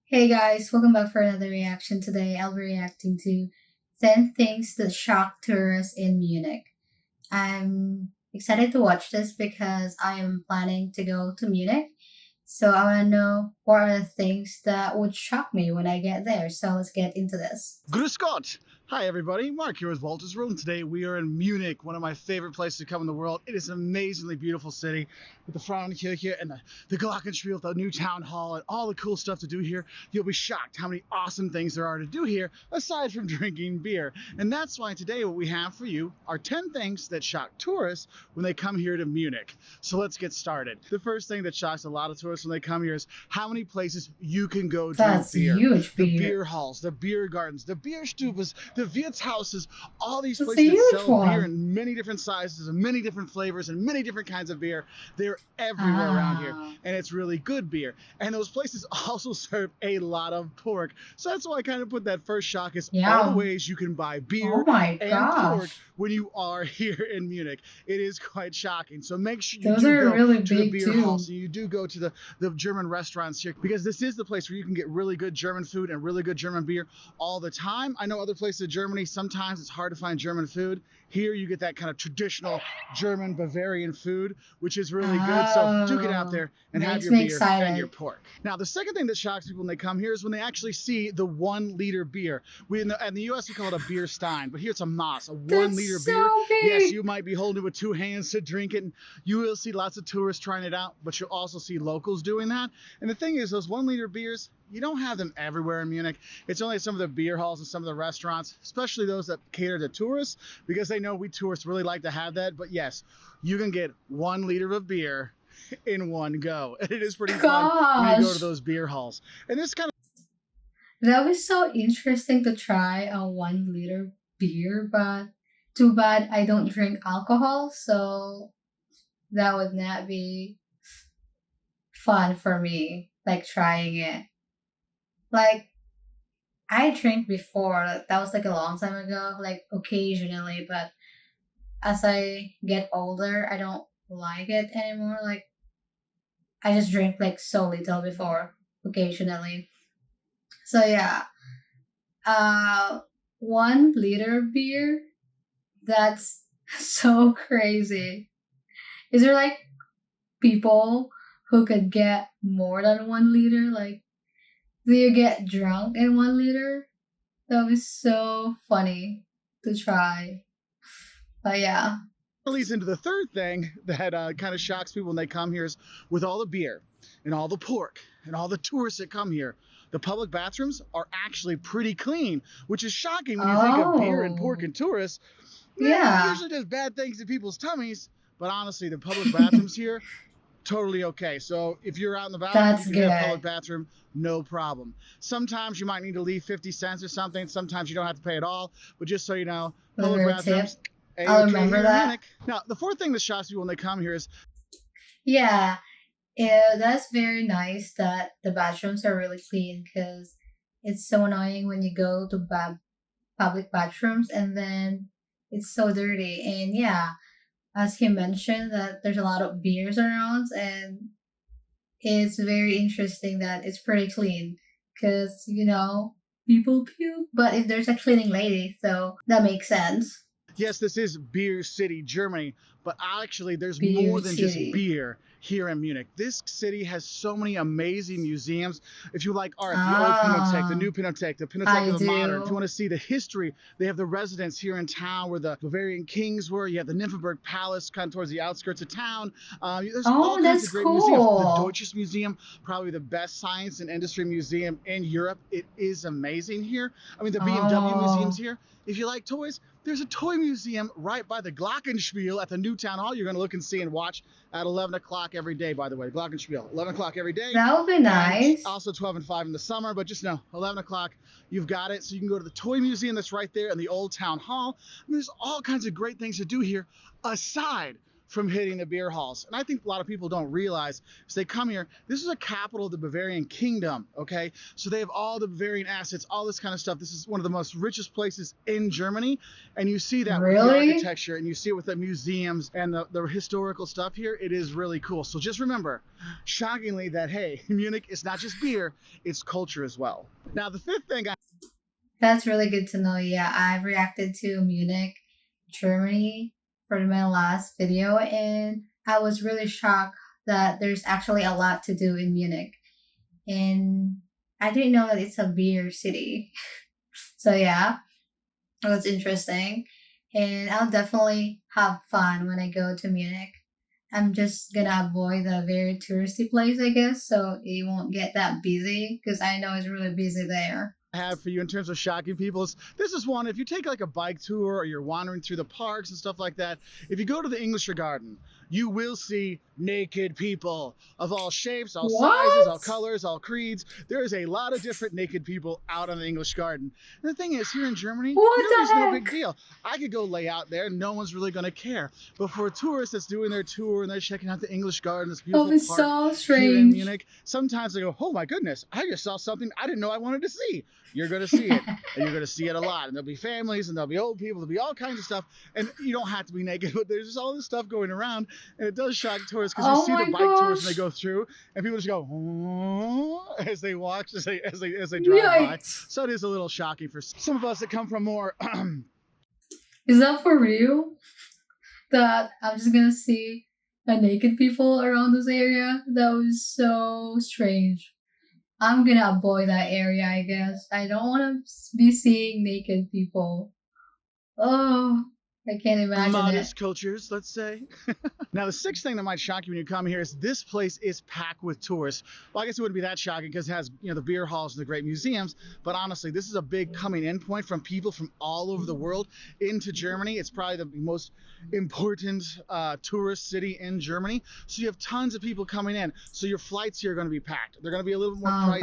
Hey guys, welcome back for another reaction. Today I'll be reacting to 10 things that shocked tourists in Munich. I'm excited to watch this because I am planning to go to Munich. So I want to know what are the things that would shock me when I get there. So let's get into this. Grüß Gott! Hi everybody, Mark here with Walter's Room. Today we are in Munich, one of my favorite places to come in the world. It is an amazingly beautiful city with the Frauenkirche and the Glockenspiel, the new town hall, and all the cool stuff to do here. You'll be shocked how many awesome things there are to do here aside from drinking beer. And that's why today what we have for you are 10 things that shock tourists when they come here to Munich. So let's get started. The first thing that shocks a lot of tourists when they come here is how many places you can go drink That's beer. huge The beer. beer halls, the beer gardens, the beer stupas, the Wirtshauses, all these That's a places that huge sell beer one. in many different sizes and many different flavors and many different kinds of beer. They're everywhere around here, and it's really good beer. And those places also serve a lot of pork. So that's why I kind of put that first shock is all the Yeah. ways you can buy beer Oh my and pork gosh. when you are here in Munich. It is quite shocking. So make sure you Those do are go really to the big beer halls, too. so you do go to the German restaurants here, because this is the place where you can get really good German food and really good German beer all the time. I know other places in Germany, sometimes it's hard to find German food. Here you get that kind of traditional German Bavarian food, which is really good. So do get out Oh, there and have makes your me beer and your excited. pork. Now, the second thing that shocks people when they come here is when they actually see the 1 liter beer. In the US, we call it a beer stein, but here it's a Mass, a 1 liter That's beer. so Yes, big. you might be holding it with 2 hands to drink it. And you will see lots of tourists trying it out, but you'll also see locals doing that. And the thing is, those 1 liter beers, you don't have them everywhere in Munich. It's only some of the beer halls and some of the restaurants, especially those that cater to tourists, because they know we tourists really like to have that. But yes, you can get 1 liter of beer in one go. And it is pretty fun when you go to Gosh, those beer halls. And this kind of that was so interesting to try a 1 liter beer, but too bad I don't drink alcohol, so that would not be fun for me, like trying it. Like, I drank before, that was like a long time ago, like occasionally, but as I get older, I don't like it anymore. Like, I just drink like so little before, occasionally. So yeah, uh, 1 liter beer. That's so crazy. Is there like people who could get more than 1 liter? Like, do you get drunk in 1 liter? That was so funny to try. But yeah. leads into the third thing that kind of shocks people when they come here is with all the beer and all the pork and all the tourists that come here. The public bathrooms are actually pretty clean, which is shocking when you think of beer and pork Oh, and tourists. It yeah. usually does bad things to people's tummies, but honestly, the public bathrooms here, totally okay. So if you're out and about, you That's can hit a public good. bathroom, no problem. Sometimes you might need to leave 50 cents or something. Sometimes you don't have to pay at all. But just so you know, public Little tip. bathrooms, I'll A-okay remember here in that. Munich. Now, the fourth thing that shocks people when they come here is Yeah, yeah, that's very nice that the bathrooms are really clean because it's so annoying when you go to public bathrooms and then it's so dirty. And yeah, as he mentioned, that there's a lot of beers around, and it's very interesting that it's pretty clean because people puke, but if there's a cleaning lady, so that makes sense. yes, this is Beer City, Germany, but actually, there's Beer more than just city. beer here in Munich. This city has so many amazing museums. If you like art, the old Pinothek, the Ah, new Pinothek, the Pinothek I of the modern. If you do. want to see the history, they have the residence here in town where the Bavarian kings were. You have the Nymphenburg Palace kind of towards the outskirts of town. There's all Oh, kinds of that's great museums. The cool. Deutsches Museum, probably the best science and industry museum in Europe. It is amazing here. I mean, the BMW museums Oh, here. If you like toys, there's a toy museum right by the Glockenspiel at the new town hall. You're going to look and see and watch at 11 o'clock every day, by the way. Glockenspiel, 11 o'clock every day. that would be And nice. also 12 and 5 in the summer. But just know, 11 o'clock, you've got it. So you can go to the toy museum that's right there in the old town hall. I mean, there's all kinds of great things to do here aside from hitting the beer halls. And I think a lot of people don't realize as they come here, this is a capital of the Bavarian kingdom, okay? So they have all the Bavarian assets, all this kind of stuff. This is one of the most richest places in Germany. And you see that with the Really? architecture, and you see it with the museums and the historical stuff here. It is really cool. So just remember, shockingly, that, hey, Munich is not just beer, it's culture as well. Now, the fifth thing That's really good to know. Yeah, I've reacted to Munich, Germany for my last video, and I was really shocked that there's actually a lot to do in Munich. And I didn't know that it's a beer city. So yeah, it was interesting. And I'll definitely have fun when I go to Munich. I'm just gonna avoid the very touristy place, I guess, so it won't get that busy because I know it's really busy there. have for you in terms of shocking people is this is one. If you take like a bike tour or you're wandering through the parks and stuff like that, if you go to the English Garden, you will see naked people of all shapes, all sizes, all What? colors, all creeds. There is a lot of different naked people out on the English Garden. And the thing is, here in Germany, What nudity's the no big heck? deal. I could go lay out there, no one's really going to care. But for a tourist that's doing their tour and they're checking out the English Garden, this That beautiful was park so here in strange. Munich, sometimes they go, oh my goodness, I just saw something I didn't know I wanted to see. You're going to see it, and you're going to see it a lot. And there'll be families, and there'll be old people, there'll be all kinds of stuff. And you don't have to be naked, but there's just all this stuff going around, and it does shock tourists because you Oh see the my bike tours when they gosh. go through, and people just go "Oh," as they walk, as they drive by. Yikes. So it is a little shocking for some of us that come from more. Is that for real? That I'm just gonna see a naked people around this area? That was so strange. I'm gonna avoid that area, I guess. I don't want to be seeing naked people. Oh, I can't imagine it. Modest cultures, let's say. Now, the sixth thing that might shock you when you come here is this place is packed with tourists. Well, I guess it wouldn't be that shocking because it has, the beer halls and the great museums. But honestly, this is a big coming in point from people from all over the world into Germany. It's probably the most important tourist city in Germany. So you have tons of people coming in. So your flights here are going to be packed. They're going to be a little more Oh pricey.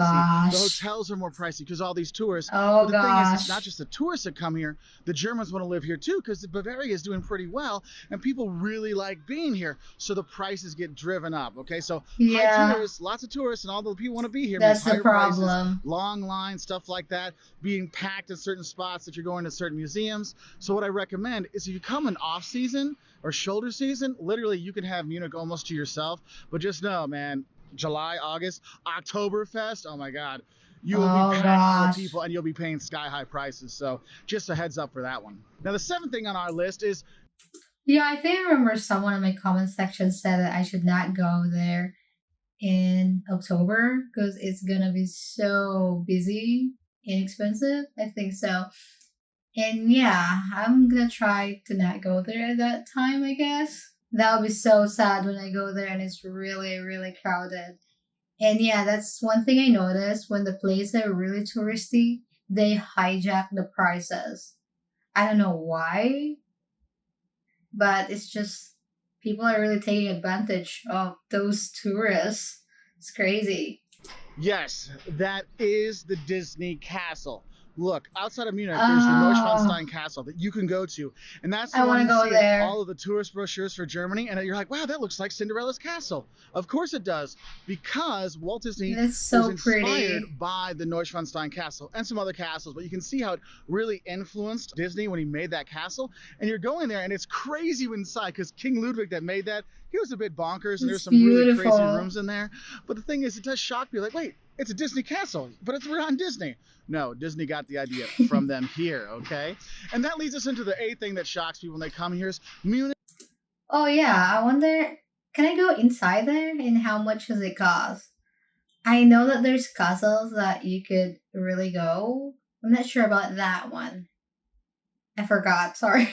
The gosh. hotels are more pricey because all these tourists. But Oh the thing is, it's not gosh. just the tourists that come here. The Germans want to live here too because Bavaria is doing pretty well and people really like being here. So the prices get driven up. Okay, so high Yeah, tourists, lots of tourists, and all the people want to be here means that's the higher prices, problem. long lines, stuff like that, being packed in certain spots that you're going to certain museums. So what I recommend is if you come in off season or shoulder season, literally you can have Munich almost to yourself. But just know, man, July, August, Oktoberfest, oh my God. You will be Oh packed full of gosh. people and you'll be paying sky high prices. So just a heads up for that one. Now, the seventh thing on our list is Yeah, I think I remember someone in my comment section said that I should not go there in October because it's gonna be so busy and expensive. I think so. And yeah, I'm gonna try to not go there at that time, I guess. That would be so sad when I go there and it's really, really crowded. And yeah, that's one thing I noticed when the places are really touristy, they hijack the prices. I don't know why, but it's just people are really taking advantage of those tourists. It's crazy. yes, that is the Disney Castle. Look, outside of Munich, there's the Oh, Neuschwanstein Castle that you can go to. And that's the I one want to you go see in there. all of the tourist brochures for Germany. And you're like, wow, that looks like Cinderella's castle. Of course it does, because Walt Disney It's was so inspired pretty. by the Neuschwanstein Castle and some other castles. But you can see how it really influenced Disney when he made that castle. And you're going there, and it's crazy inside because King Ludwig that made that, he was a bit bonkers, and there's It's some really crazy beautiful. rooms in there. But the thing is, it does shock me. Like, wait, it's a Disney castle, but it's around Disney. No, Disney got the idea from them here, okay? And that leads us into the eighth thing that shocks people when they come here is Munich. Oh yeah, I wonder, can I go inside there and how much does it cost? I know that there's castles that you could really go. I'm not sure about that one. I forgot. Sorry.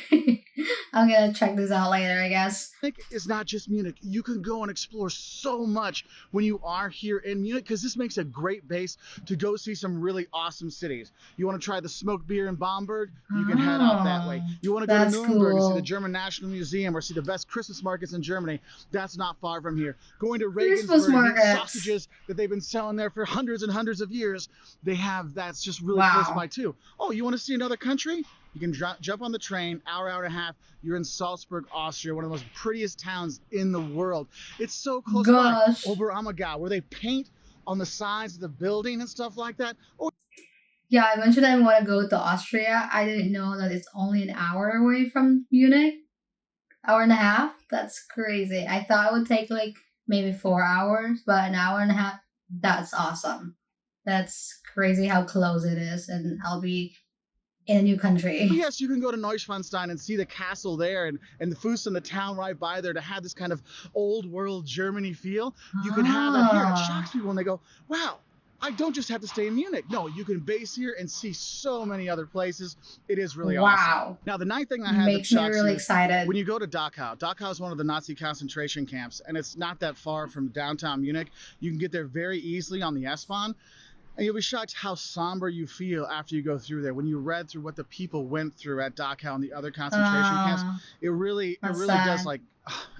I'm gonna check this out later, I guess. Is not just Munich. You can go and explore so much when you are here in Munich because this makes a great base to go see some really awesome cities. You want to try the smoked beer in Bamberg? You can head out that way. Oh, You want to go to that's Nuremberg and see the cool. German National Museum or see the best Christmas markets in Germany? That's not far from here. Going to Christmas Regensburg and eat markets. sausages that they've been selling there for hundreds and hundreds of years. They have that's just really close Wow. by too. Oh, you want to see another country? You can jump on the train, hour and a half. You're in Salzburg, Austria, one of the most prettiest towns in the world. It's so close by. Gosh. Oberammergau, where they paint on the sides of the building and stuff like that. Oh, Yeah, I mentioned I want to go to Austria. I didn't know that it's only an hour away from Munich. Hour and a half? That's crazy. I thought it would take like maybe 4 hours, but an hour and a half, that's awesome. That's crazy how close it is, and I'll be in a new country. yes, you can go to Neuschwanstein and see the castle there and the Fuß in the town right by there to have this kind of old world Germany feel. You can have that here. And it shocks people when they go, wow, I don't just have to stay in Munich. No, you can base here and see so many other places. It is really awesome. Now, the ninth thing I had Makes me really excited. When you go to Dachau, Dachau is one of the Nazi concentration camps, and it's not that far from downtown Munich. You can get there very easily on the S-Bahn. And you'll be shocked how somber you feel after you go through there. When you read through what the people went through at Dachau and the other concentration camps, it really does, like,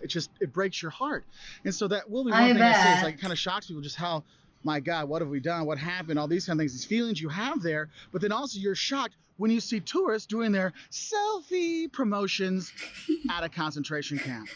it breaks your heart. And so that will be one thing I say is, like, it kind of shocks people just how, my God, what have we done? What happened? All these kind of things, these feelings you have there. But then also you're shocked when you see tourists doing their selfie promotions at a concentration camp.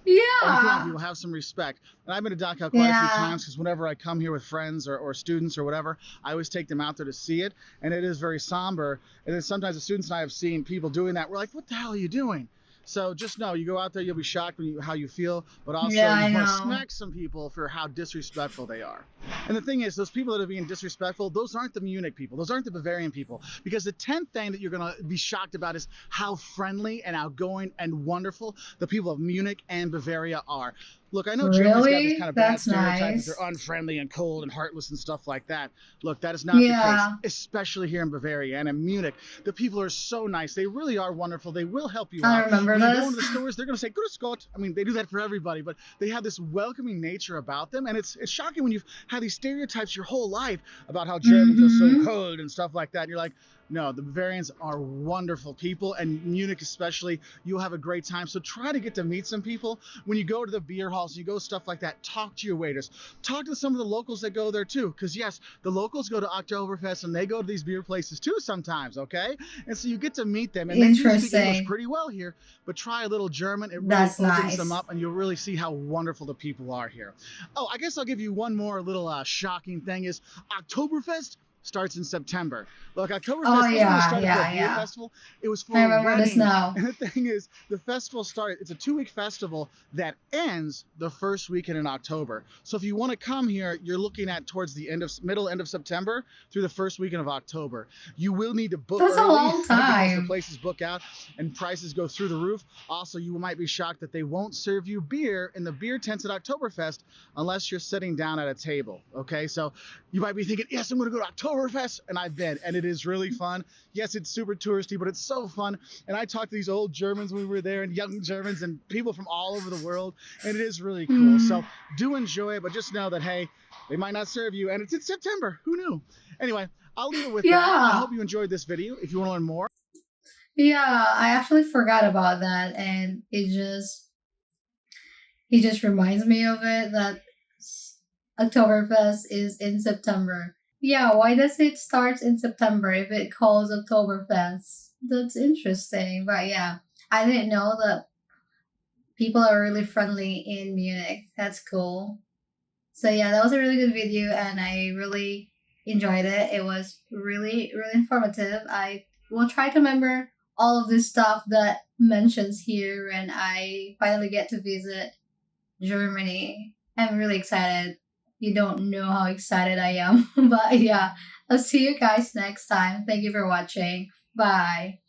Yeah. Come on, people, have some respect. And I've been to Dachau quite a few times because whenever I come here with friends or students or whatever, I always take them out there to see it. And it is very somber. And then sometimes the students and I have seen people doing that. We're like, what the hell are you doing? So just know, you go out there, you'll be shocked how you feel, but also you want to smack some people for how disrespectful they are. And the thing is, those people that are being disrespectful, those aren't the Munich people. Those aren't the Bavarian people. Because the 10th thing that you're going to be shocked about is how friendly and outgoing and wonderful the people of Munich and Bavaria are. Look, I know Germany's got this kind of bad stereotype that they're unfriendly and cold and heartless and stuff like that. Look, that is not the case, especially here in Bavaria and in Munich. The people are so nice. They really are wonderful. They will help you out. I remember when you go into the stores, they're going to say, "Good Scott." I mean, they do that for everybody, but they have this welcoming nature about them. And it's shocking when you've had these stereotypes your whole life about how Germans are so cold and stuff like that. And you're like, no, the Bavarians are wonderful people, and Munich especially, you'll have a great time. So try to get to meet some people. When you go to the beer halls, you go stuff like that, talk to your waiters. Talk to some of the locals that go there too, because yes, the locals go to Oktoberfest and they go to these beer places too sometimes, okay? And so you get to meet them, and they do speak English pretty well here, but try a little German. It really opens them up, and you'll really see how wonderful the people are here. Oh, I guess I'll give you one more little shocking thing is Oktoberfest starts in September. Look, Oktoberfest wasn't started for a beer festival. It was for a wedding. And the thing is, the festival started, it's a 2-week festival that ends the first weekend in October. So if you want to come here, you're looking at towards the end of September through the first weekend of October. You will need to book early. That's a long time. Because the places book out and prices go through the roof. Also, you might be shocked that they won't serve you beer in the beer tents at Oktoberfest unless you're sitting down at a table. Okay, so you might be thinking, yes, I'm going to go to Oktoberfest, and I've been, and it is really fun. Yes, it's super touristy, but it's so fun. And I talked to these old Germans when we were there, and young Germans, and people from all over the world, and it is really cool. So do enjoy it, but just know that, hey, they might not serve you, and it's in September. Who knew? Anyway, I'll leave it with that. I hope you enjoyed this video. If you want to learn more. Yeah, I actually forgot about that, and it just reminds me of it that Oktoberfest is in September. Yeah, why does it start in September if it calls Oktoberfest? That's interesting. But yeah, I didn't know that people are really friendly in Munich. That's cool. So yeah, that was a really good video, and I really enjoyed it. It was really, really informative. I will try to remember all of this stuff that mentions here when I finally get to visit Germany. I'm really excited. You don't know how excited I am. But yeah, I'll see you guys next time. Thank you for watching. Bye.